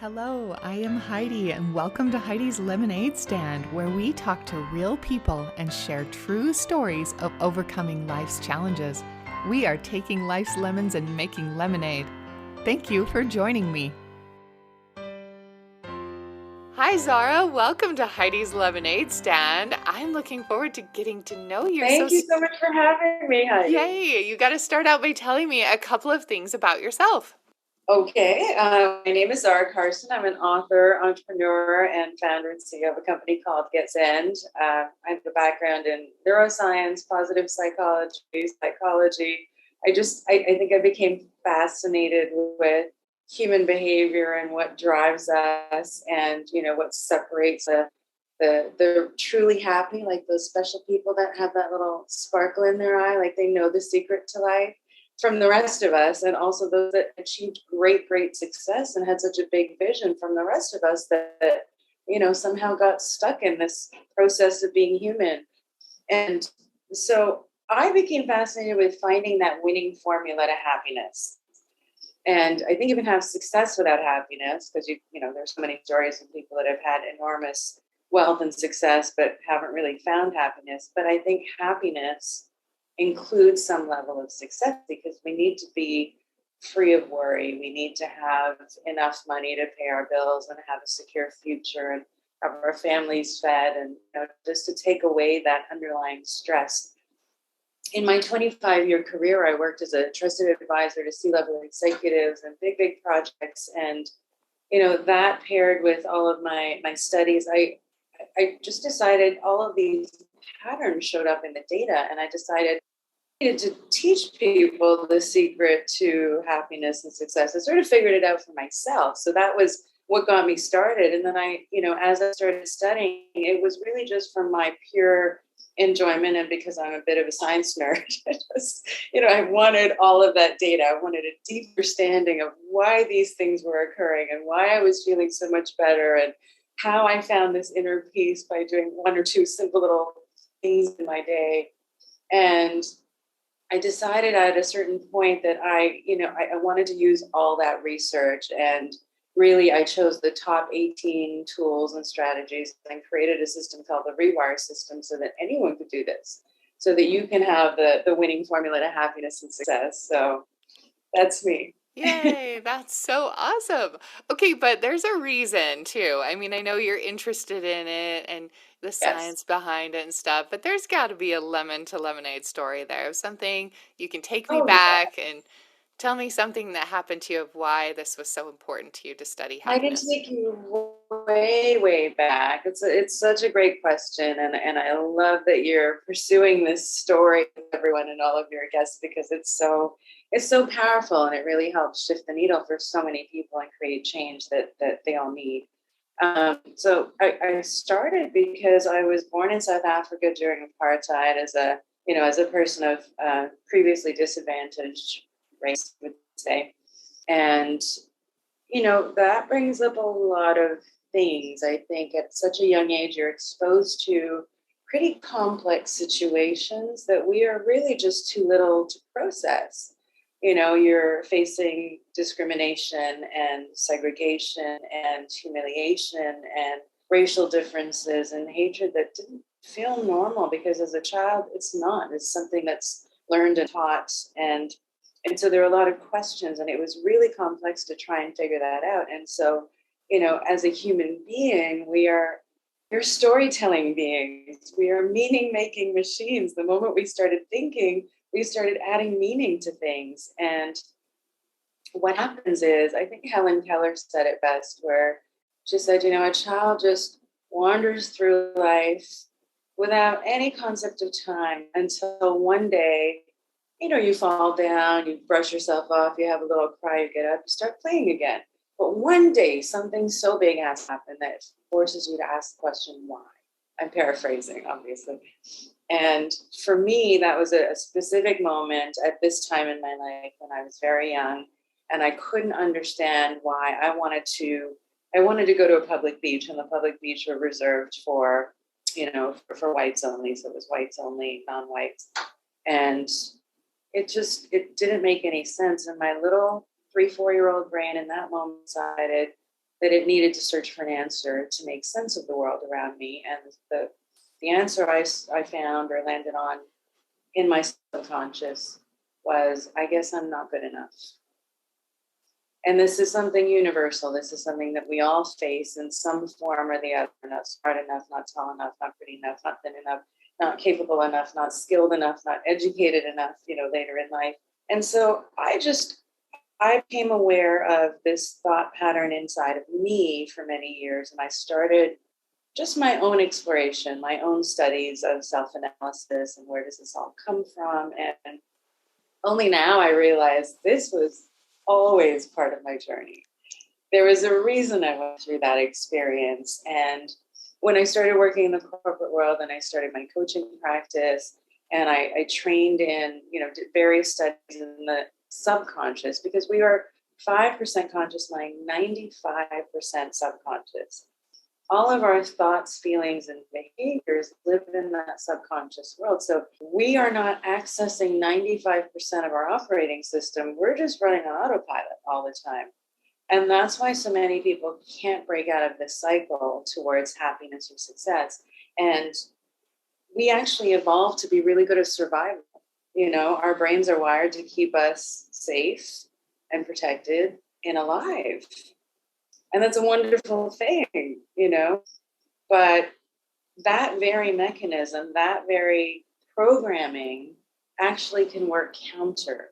Hello, I am Heidi, and welcome to Heidi's LemonAid Stand, where we talk to real people and share true stories of overcoming life's challenges. We are taking life's lemons and making lemonade. Thank you for joining me. Hi, Zahra. Welcome to Heidi's LemonAid Stand. I'm looking forward to getting to know you. Thank you so much for having me, Heidi. Yay! You got to start out by telling me a couple of things about yourself. Okay, my name is Zahra Karsan. I'm an author, entrepreneur, and founder and CEO of a company called Get's End. I have a background in neuroscience, positive psychology. I think I became fascinated with human behavior and what drives us, and what separates the truly happy, like those special people that have that little sparkle in their eye, like they know the secret to life from the rest of us, and also those that achieved great success and had such a big vision from the rest of us that somehow got stuck in this process of being human. And so I became fascinated with finding that winning formula to happiness. And I think you can have success without happiness, because there's so many stories of people that have had enormous wealth and success but haven't really found happiness. But I think happiness includes some level of success, because we need to be free of worry. We need to have enough money to pay our bills and have a secure future and have our families fed, and just to take away that underlying stress. In my 25-year career, I worked as a trusted advisor to C-level executives and big projects. And, that paired with all of my studies, I just decided all of these patterns showed up in the data. And I decided I needed to teach people the secret to happiness and success. I sort of figured it out for myself. So that was what got me started. And then as I started studying, it was really just from my pure enjoyment, and because I'm a bit of a science nerd, I wanted all of that data. I wanted a deep understanding of why these things were occurring and why I was feeling so much better, and how I found this inner peace by doing one or two simple little things in my day. And I decided at a certain point that I wanted to use all that research, and really I chose the top 18 tools and strategies and created a system called the R.E.W.I.R.E System, so that anyone could do this, so that you can have the winning formula to happiness and success. So that's me. Yay, that's so awesome. Okay, but there's a reason too. I mean, I know you're interested in it and the Yes. science behind it and stuff, but there's got to be a lemon to lemonade story there of something you can take me Oh, yeah. back and tell me something that happened to you of why this was so important to you to study I can happiness. take you way back. It's such a great question, and I love that you're pursuing this story with everyone and all of your guests, because it's so powerful, and it really helps shift the needle for so many people and create change that they all need. So I started because I was born in South Africa during apartheid, as a person of previously disadvantaged race, would say. And that brings up a lot of things. I think at such a young age, you're exposed to pretty complex situations that we are really just too little to process. You're facing discrimination and segregation and humiliation and racial differences and hatred that didn't feel normal, because as a child, it's not. It's something that's learned and taught. And so there are a lot of questions, and it was really complex to try and figure that out. And so, as a human being, we're storytelling beings. We are meaning making machines. The moment we started thinking, we started adding meaning to things. And what happens is, I think Helen Keller said it best, where she said, a child just wanders through life without any concept of time, until one day, you fall down, you brush yourself off, you have a little cry, you get up, you start playing again. But one day, something so big has happened that forces you to ask the question, why? I'm paraphrasing, obviously. And for me, that was a specific moment at this time in my life when I was very young, and I couldn't understand why I wanted to go to a public beach, and the public beach were reserved for whites only. So it was whites only, non-whites. And it didn't make any sense. And my little 3-4 year old brain in that moment decided that it needed to search for an answer to make sense of the world around me. And the answer I found or landed on in my subconscious was, I guess I'm not good enough. And this is something universal. This is something that we all face in some form or the other. Not smart enough, not tall enough, not pretty enough, not thin enough, not capable enough, not skilled enough, not educated enough, later in life. And so I became aware of this thought pattern inside of me for many years. And I started just my own exploration, my own studies of self-analysis and where does this all come from. And only now I realized this was always part of my journey. There was a reason I went through that experience. And when I started working in the corporate world and I started my coaching practice and I trained in, did various studies in the subconscious, because we are 5% conscious mind, 95% subconscious. All of our thoughts, feelings, and behaviors live in that subconscious world. So we are not accessing 95% of our operating system. We're just running on autopilot all the time. And that's why so many people can't break out of this cycle towards happiness or success. And we actually evolved to be really good at survival. Our brains are wired to keep us safe and protected and alive. And that's a wonderful thing, but that very mechanism, that very programming actually can work counter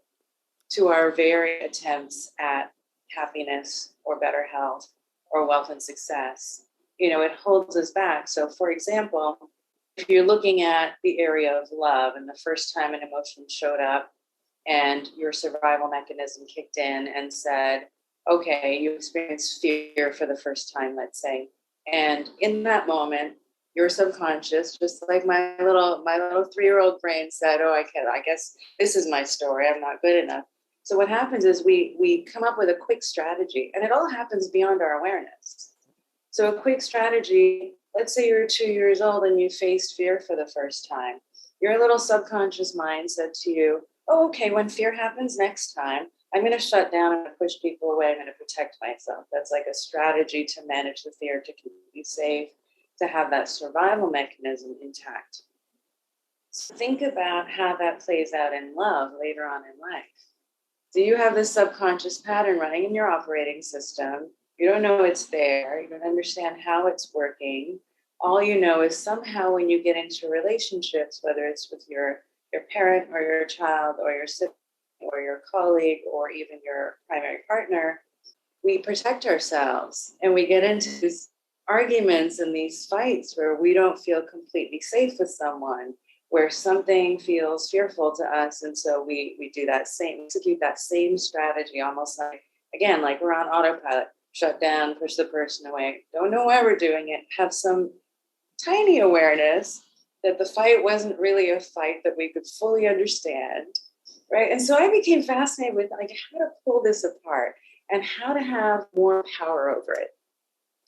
to our very attempts at happiness or better health or wealth and success. It holds us back. So for example, if you're looking at the area of love and the first time an emotion showed up and your survival mechanism kicked in and said, okay, you experienced fear for the first time, let's say. And in that moment, your subconscious, just like my little 3-year-old brain said, oh, I guess this is my story. I'm not good enough. So what happens is we come up with a quick strategy, and it all happens beyond our awareness. So a quick strategy, let's say you're 2 years old and you faced fear for the first time. Your little subconscious mind said to you, oh, okay, when fear happens next time, I'm going to shut down, I'm going to push people away, I'm going to protect myself. That's like a strategy to manage the fear, to keep you safe, to have that survival mechanism intact. So think about how that plays out in love later on in life. Do you have this subconscious pattern running in your operating system? You don't know it's there. You don't understand how it's working. All you know is somehow when you get into relationships, whether it's with your parent or your child or your sibling, or your colleague, or even your primary partner, we protect ourselves and we get into these arguments and these fights where we don't feel completely safe with someone, where something feels fearful to us. And so we do that same, execute that same strategy, almost like we're on autopilot, shut down, push the person away, don't know why we're doing it, have some tiny awareness that the fight wasn't really a fight that we could fully understand. Right. And so I became fascinated with how to pull this apart and how to have more power over it.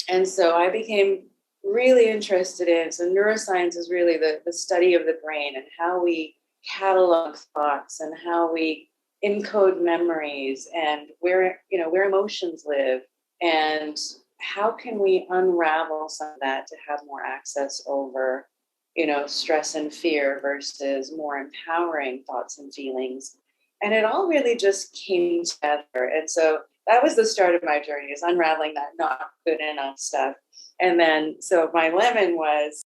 And so I became really interested in, so neuroscience is really the study of the brain and how we catalog thoughts and how we encode memories and where emotions live and how can we unravel some of that to have more access over stress and fear versus more empowering thoughts and feelings. And it all really just came together. And so that was the start of my journey, is unraveling that not good enough stuff. And then, so my lemon was,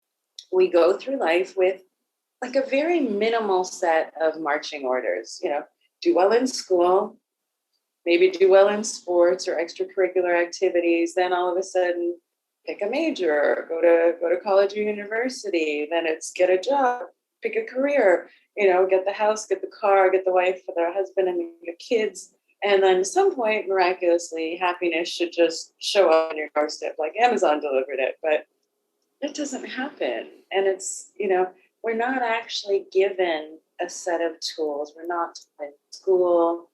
we go through life with a very minimal set of marching orders, do well in school, maybe do well in sports or extracurricular activities. Then all of a sudden, pick a major, go to college or university, then it's get a job, pick a career, get the house, get the car, get the wife, the husband, and the kids. And then at some point, miraculously, happiness should just show up on your doorstep, like Amazon delivered it. But it doesn't happen. And it's, we're not actually given a set of tools. We're not in school,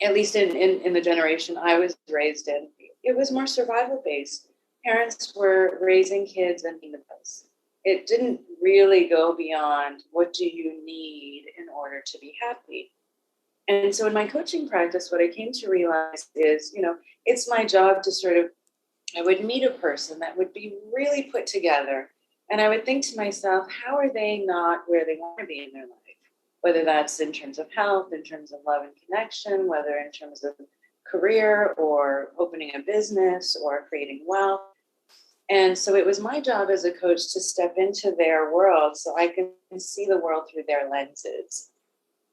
at least in the generation I was raised in. It was more survival based. Parents were raising kids and being the best. It didn't really go beyond what do you need in order to be happy. And so in my coaching practice, what I came to realize is, it's my job to sort of, I would meet a person that would be really put together. And I would think to myself, how are they not where they want to be in their life? Whether that's in terms of health, in terms of love and connection, whether in terms of career or opening a business or creating wealth. And so it was my job as a coach to step into their world so I can see the world through their lenses.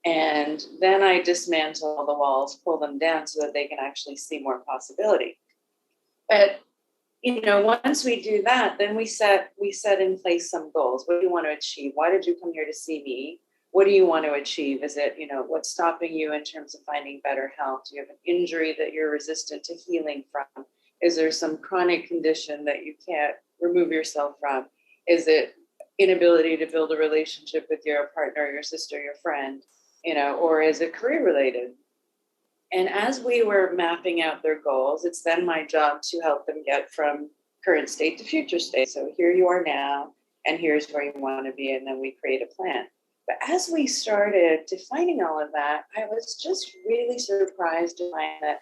And then I dismantle all the walls, pull them down so that they can actually see more possibility. But once we do that, then we set in place some goals. What do you want to achieve? Why did you come here to see me? What do you want to achieve? Is it, what's stopping you in terms of finding better health? Do you have an injury that you're resistant to healing from? Is there some chronic condition that you can't remove yourself from? Is it inability to build a relationship with your partner, your sister, your friend, or is it career related? And as we were mapping out their goals, it's then my job to help them get from current state to future state. So here you are now, and here's where you want to be. And then we create a plan. But as we started defining all of that, I was just really surprised to find that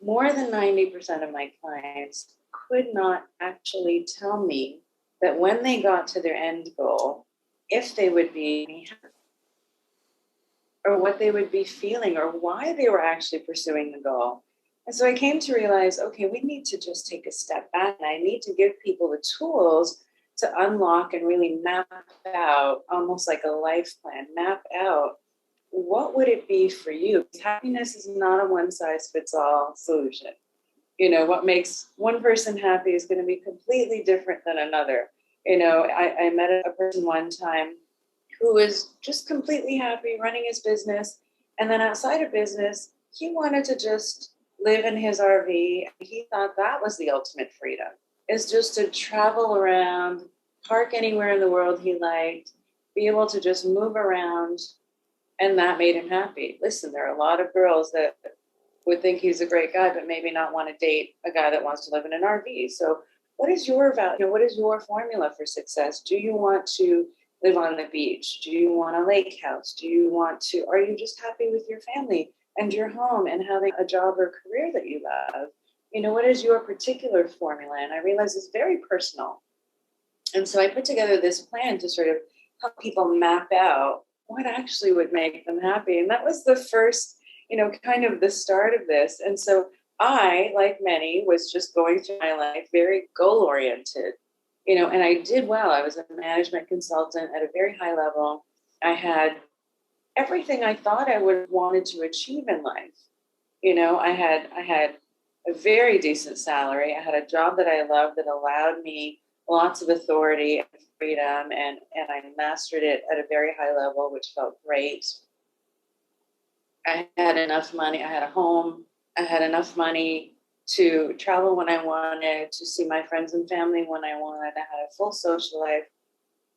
more than 90% of my clients could not actually tell me that when they got to their end goal, if they would be happy, or what they would be feeling, or why they were actually pursuing the goal. And so I came to realize, okay, we need to just take a step back, and I need to give people the tools to unlock and really map out, almost like a life plan, map out what would it be for you? Because happiness is not a one size fits all solution. What makes one person happy is going to be completely different than another. I met a person one time who was just completely happy running his business. And then outside of business, he wanted to just live in his RV. He thought that was the ultimate freedom, is just to travel around, park anywhere in the world he liked, be able to just move around. And that made him happy. Listen, there are a lot of girls that would think he's a great guy, but maybe not want to date a guy that wants to live in an RV. So what is your value? What is your formula for success? Do you want to live on the beach? Do you want a lake house? Are you just happy with your family and your home and having a job or career that you love? What is your particular formula? And I realized it's very personal. And so I put together this plan to sort of help people map out what actually would make them happy. And that was the first, kind of the start of this. And so I, like many, was just going through my life very goal oriented, and I did well. I was a management consultant at a very high level. I had everything I thought I would have wanted to achieve in life. I had a very decent salary. I had a job that I loved that allowed me lots of authority and freedom, and I mastered it at a very high level, which felt great. I had enough money. I had a home. I had enough money to travel when I wanted, to see my friends and family when I wanted. I had a full social life.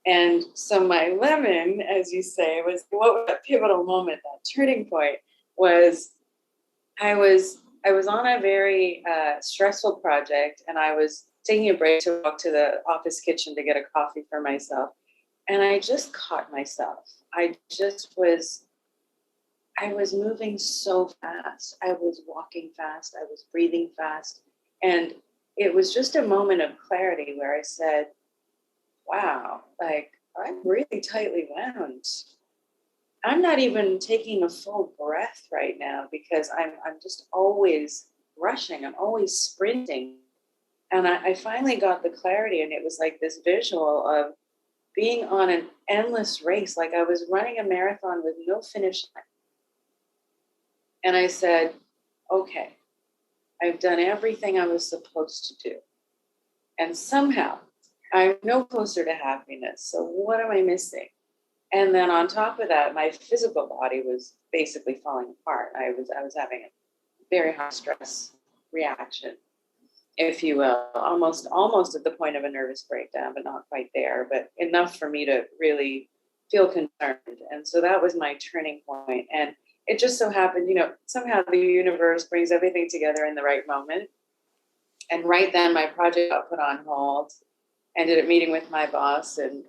And so my lemon, as you say, was what was that pivotal moment, that turning point was I was on a very stressful project, and I was taking a break to walk to the office kitchen to get a coffee for myself. And I just caught myself. I was moving so fast. I was walking fast. I was breathing fast. And it was just a moment of clarity where I said, wow, like I'm really tightly wound. I'm not even taking a full breath right now because I'm just always rushing. I'm always sprinting. And I finally got the clarity, and it was like this visual of being on an endless race, like I was running a marathon with no finish line. And I said, okay, I've done everything I was supposed to do. And somehow I'm no closer to happiness. So what am I missing? And then on top of that, my physical body was basically falling apart. I was having a very high stress reaction, if you will, almost at the point of a nervous breakdown, but not quite there, but enough for me to really feel concerned. And so that was my turning point. And it just so happened, somehow the universe brings everything together in the right moment. And right then my project got put on hold. Ended up meeting with my boss, and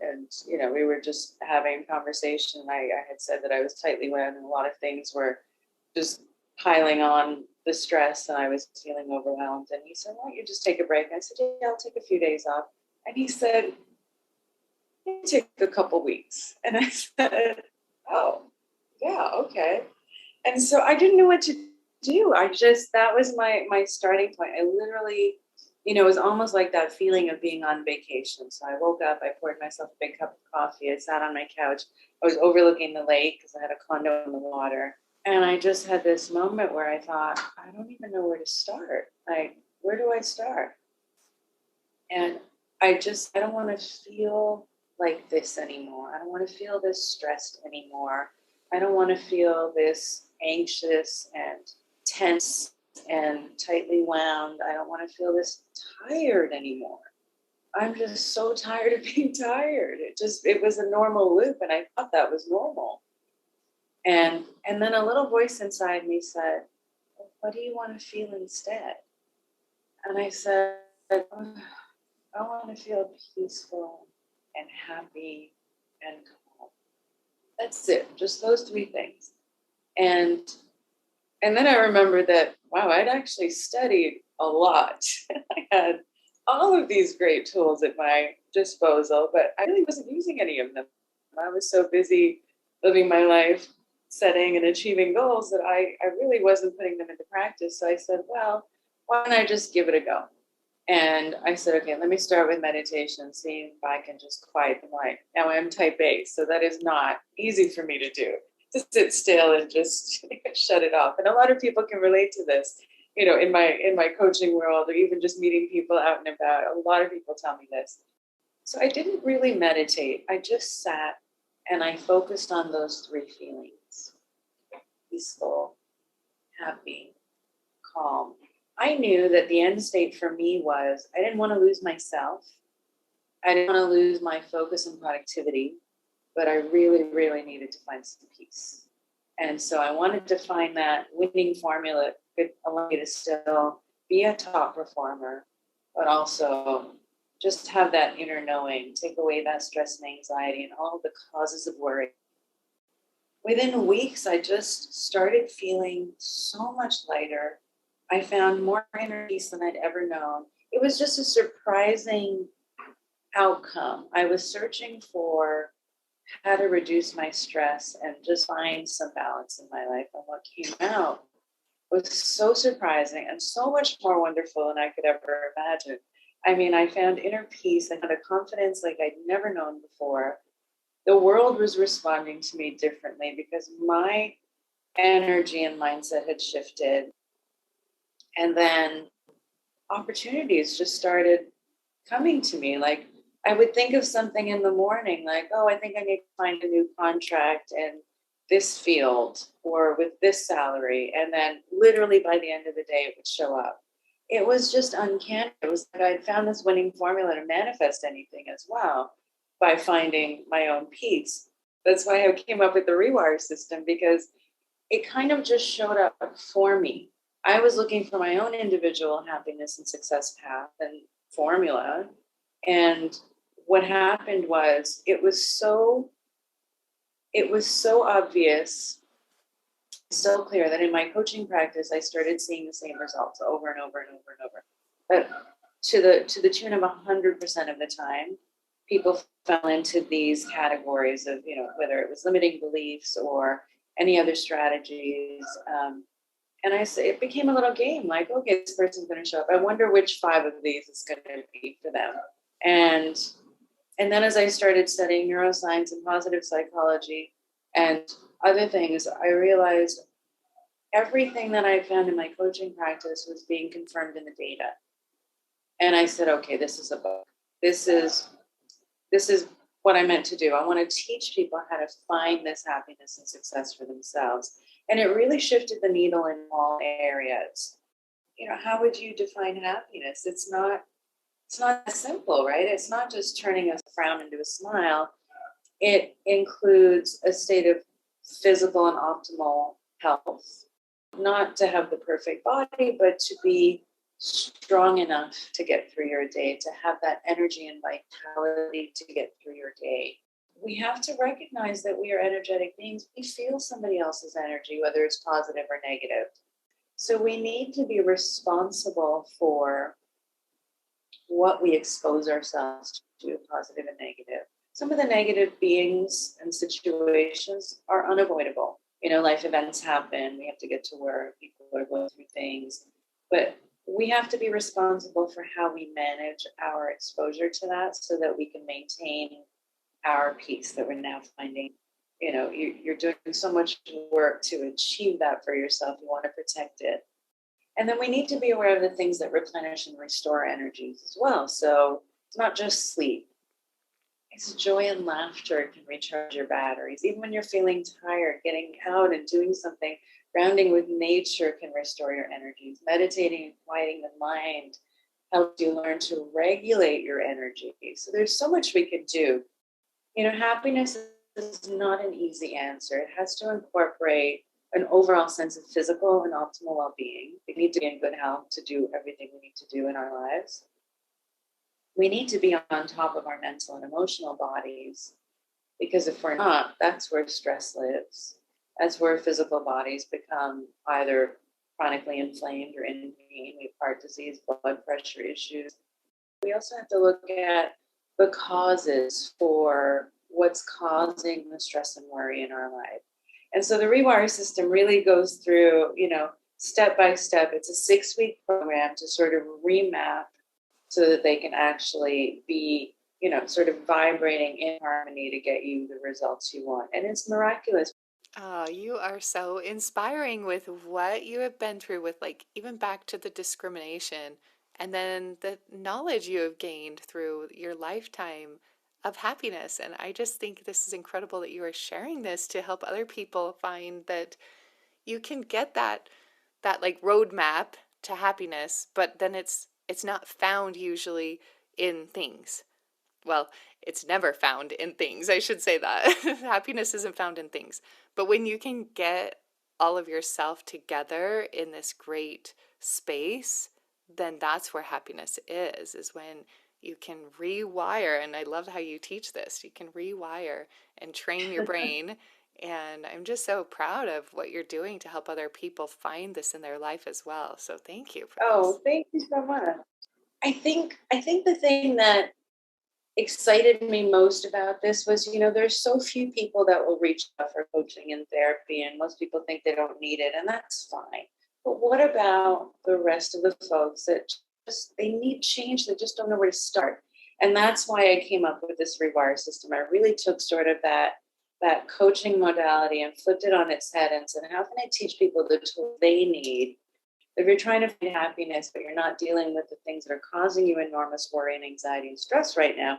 we were just having a conversation. I had said that I was tightly wound, and a lot of things were just piling on the stress and I was feeling overwhelmed. And he said, why don't you just take a break? I said, yeah, I'll take a few days off. And he said, take a couple weeks. And I said, oh, yeah, okay. And so I didn't know what to do. That was my starting point. I literally, it was almost like that feeling of being on vacation. So I woke up, I poured myself a big cup of coffee. I sat on my couch. I was overlooking the lake because I had a condo on the water. And I just had this moment where I thought, I don't even know where to start. Like, where do I start? And I don't want to feel like this anymore. I don't want to feel this stressed anymore. I don't want to feel this anxious and tense and tightly wound. I don't want to feel this tired anymore. I'm just so tired of being tired. It was a normal loop, and I thought that was normal. And then a little voice inside me said, well, what do you want to feel instead? And I said, oh, I want to feel peaceful and happy and calm. That's it, just those three things. And then I remembered that, wow, I'd actually studied a lot. I had all of these great tools at my disposal, but I really wasn't using any of them. I was so busy living my life, setting and achieving goals that I really wasn't putting them into practice. So I said, well, why don't I just give it a go? And I said, okay, let me start with meditation, see if I can just quiet the mind. Now I'm type A, so that is not easy for me to do, to sit still and just shut it off. And a lot of people can relate to this, in my coaching world, or even just meeting people out and about. A lot of people tell me this. So I didn't really meditate. I just sat and I focused on those three feelings: peaceful, happy, calm. I knew that the end state for me was I didn't want to lose myself. I didn't want to lose my focus and productivity, but I really, really needed to find some peace. And so I wanted to find that winning formula that could allow me to still be a top performer, but also just have that inner knowing, take away that stress and anxiety and all the causes of worry. Within weeks, I just started feeling so much lighter. I found more inner peace than I'd ever known. It was just a surprising outcome. I was searching for how to reduce my stress and just find some balance in my life. And what came out was so surprising and so much more wonderful than I could ever imagine. I mean, I found inner peace. I had a confidence like I'd never known before. The world was responding to me differently because my energy and mindset had shifted. And then opportunities just started coming to me. Like I would think of something in the morning, like, oh, I think I need to find a new contract in this field or with this salary. And then literally by the end of the day, it would show up. It was just uncanny. It was like I'd found this winning formula to manifest anything as well by finding my own peace. That's why I came up with the R.E.W.I.R.E system, because it kind of just showed up for me. I was looking for my own individual happiness and success path and formula. And what happened was it was so obvious, so clear that in my coaching practice, I started seeing the same results over and over and over and over. But to the tune of 100% of the time, people fell into these categories of, whether it was limiting beliefs or any other strategies. And it became a little game, like, okay, this person's going to show up. I wonder which 5 of these is going to be for them. And then as I started studying neuroscience and positive psychology and other things, I realized everything that I found in my coaching practice was being confirmed in the data. And I said, okay, this is a book. This is what I meant to do. I want to teach people how to find this happiness and success for themselves. And it really shifted the needle in all areas. How would you define happiness? It's not simple, right? It's not just turning a frown into a smile. It includes a state of physical and optimal health. Not to have the perfect body, but to be strong enough to get through your day, to have that energy and vitality to get through your day. we have to recognize that we are energetic beings. We feel somebody else's energy, whether it's positive or negative. So we need to be responsible for what we expose ourselves to, positive and negative. Some of the negative beings and situations are unavoidable. Life events happen. We have to get to work. People are going through things. But we have to be responsible for how we manage our exposure to that so that we can maintain our peace that we're now finding. You're doing so much work to achieve that for yourself. You want to protect it. And then we need to be aware of the things that replenish and restore energies as well. So it's not just sleep. It's joy and laughter can recharge your batteries. Even when you're feeling tired, getting out and doing something, grounding with nature can restore your energies. Meditating and quieting the mind helps you learn to regulate your energy. So there's so much we could do. Happiness is not an easy answer. It has to incorporate an overall sense of physical and optimal well-being. We need to be in good health to do everything we need to do in our lives. We need to be on top of our mental and emotional bodies, because if we're not, that's where stress lives. That's where physical bodies become either chronically inflamed or in pain. We have heart disease, blood pressure issues. We also have to look at the causes for what's causing the stress and worry in our life. And so the R.E.W.I.R.E system really goes through, step by step. It's a 6-week program to sort of remap so that they can actually be, sort of vibrating in harmony to get you the results you want. And it's miraculous. Oh, you are so inspiring with what you have been through with, like, even back to the discrimination and then the knowledge you have gained through your lifetime of happiness. And I just think this is incredible that you are sharing this to help other people find that you can get that like roadmap to happiness, but then it's not found usually in things. Well, it's never found in things. I should say that. Happiness isn't found in things. But when you can get all of yourself together in this great space, then that's where happiness is when you can rewire. And I love how you teach this. You can rewire and train your brain. And I'm just so proud of what you're doing to help other people find this in their life as well. So thank you for this. Oh, thank you so much. I think the thing that excited me most about this was, there's so few people that will reach out for coaching and therapy, and most people think they don't need it, and that's fine. But what about the rest of the folks that just they need change, they just don't know where to start? And that's why I came up with this R.E.W.I.R.E system. I really took sort of that coaching modality and flipped it on its head and said, how can I teach people the tools they need if you're trying to find happiness, but you're not dealing with the things that are causing you enormous worry and anxiety and stress right now,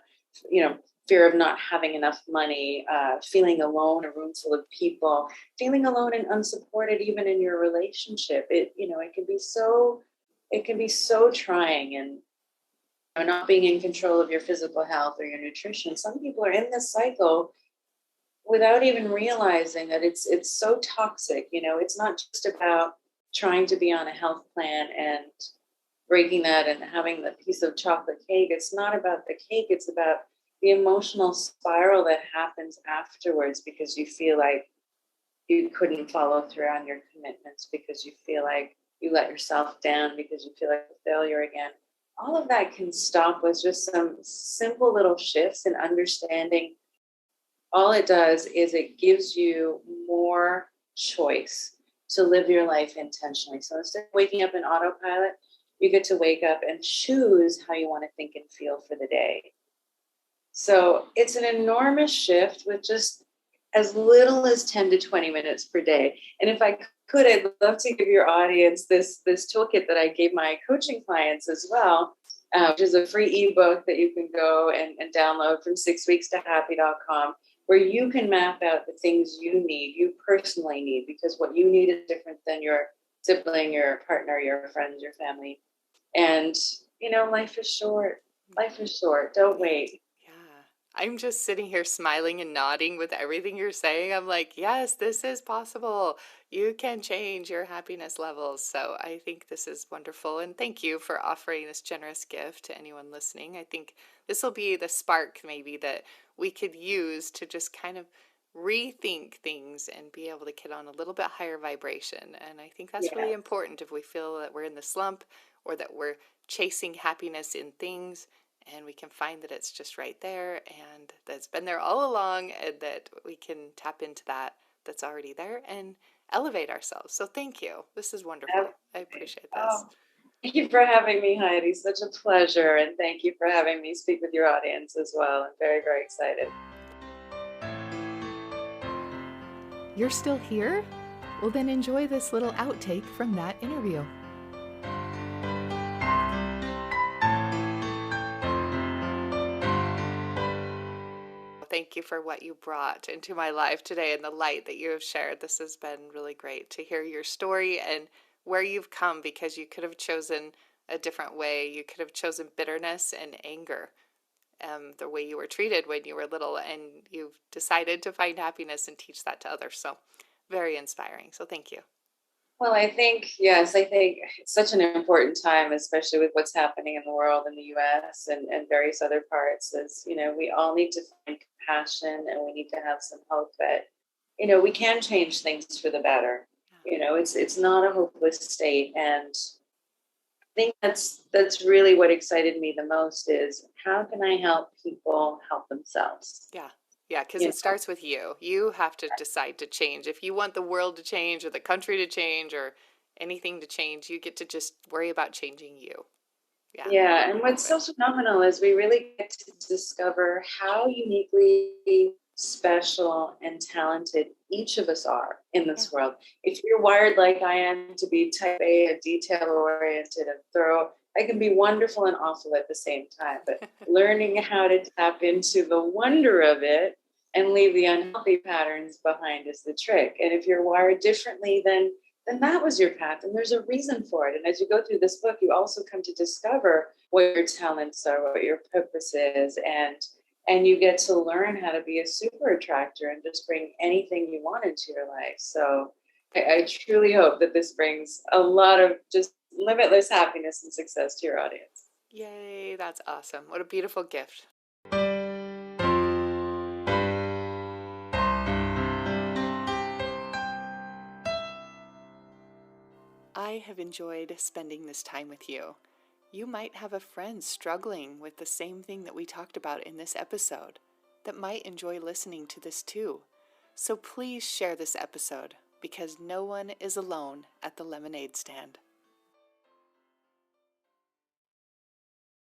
fear of not having enough money, feeling alone, a room full of people, feeling alone and unsupported even in your relationship. It can be so trying, and not being in control of your physical health or your nutrition. Some people are in this cycle without even realizing that it's so toxic. It's not just about trying to be on a health plan and breaking that and having the piece of chocolate cake. It's not about the cake. It's about the emotional spiral that happens afterwards, because you feel like you couldn't follow through on your commitments, because you feel like you let yourself down, because you feel like a failure again. All of that can stop with just some simple little shifts in understanding. All it does is it gives you more choice to live your life intentionally. So instead of waking up in autopilot, you get to wake up and choose how you want to think and feel for the day. So it's an enormous shift with just as little as 10 to 20 minutes per day. And if I could, I'd love to give your audience this toolkit that I gave my coaching clients as well, which is a free ebook that you can go and download from 6weekstohappy.com, where you can map out the things you personally need, because what you need is different than your sibling, your partner, your friends, your family. And, life is short. Life is short. Don't wait. Yeah. I'm just sitting here smiling and nodding with everything you're saying. I'm like, yes, this is possible. You can change your happiness levels. So I think this is wonderful. And thank you for offering this generous gift to anyone listening. I think this will be the spark, maybe, that we could use to just kind of rethink things and be able to get on a little bit higher vibration. And I think that's really Yeah. important if we feel that we're in the slump or that we're chasing happiness in things, and we can find that it's just right there and that's been there all along, and that we can tap into that that's already there and elevate ourselves. So thank you. This is wonderful. I Absolutely. appreciate this. Oh, thank you for having me, Heidi. Such a pleasure. And thank you for having me speak with your audience as well. I'm very, very excited. You're still here? Well, then enjoy this little outtake from that interview. Thank you for what you brought into my life today and the light that you have shared. This has been really great to hear your story and where you've come, because you could have chosen a different way. You could have chosen bitterness and anger, the way you were treated when you were little, and you've decided to find happiness and teach that to others. So very inspiring. So thank you. Well, I think, yes, I think it's such an important time, especially with what's happening in the world in the US and various other parts, is, we all need to find compassion and we need to have some hope that, we can change things for the better. It's not a hopeless state. And I think that's really what excited me the most is how can I help people help themselves? Yeah. Yeah, because You it know, starts with you. You have to decide to change. If you want the world to change or the country to change or anything to change, you get to just worry about changing you. Yeah. Yeah, and what's Love it. so phenomenal is we really get to discover how uniquely special and talented each of us are in Yeah. this world. If you're wired like I am to be type A and detail oriented and thorough, I can be wonderful and awful at the same time. But learning how to tap into the wonder of it and leave the unhealthy patterns behind is the trick. And if you're wired differently, then that was your path and there's a reason for it. And as you go through this book, you also come to discover what your talents are, what your purpose is, and you get to learn how to be a super attractor and just bring anything you want into your life. So I truly hope that this brings a lot of just limitless happiness and success to your audience. Yay, that's awesome. What a beautiful gift. I have enjoyed spending this time with you. You might have a friend struggling with the same thing that we talked about in this episode that might enjoy listening to this too. So please share this episode, because no one is alone at the lemonade stand.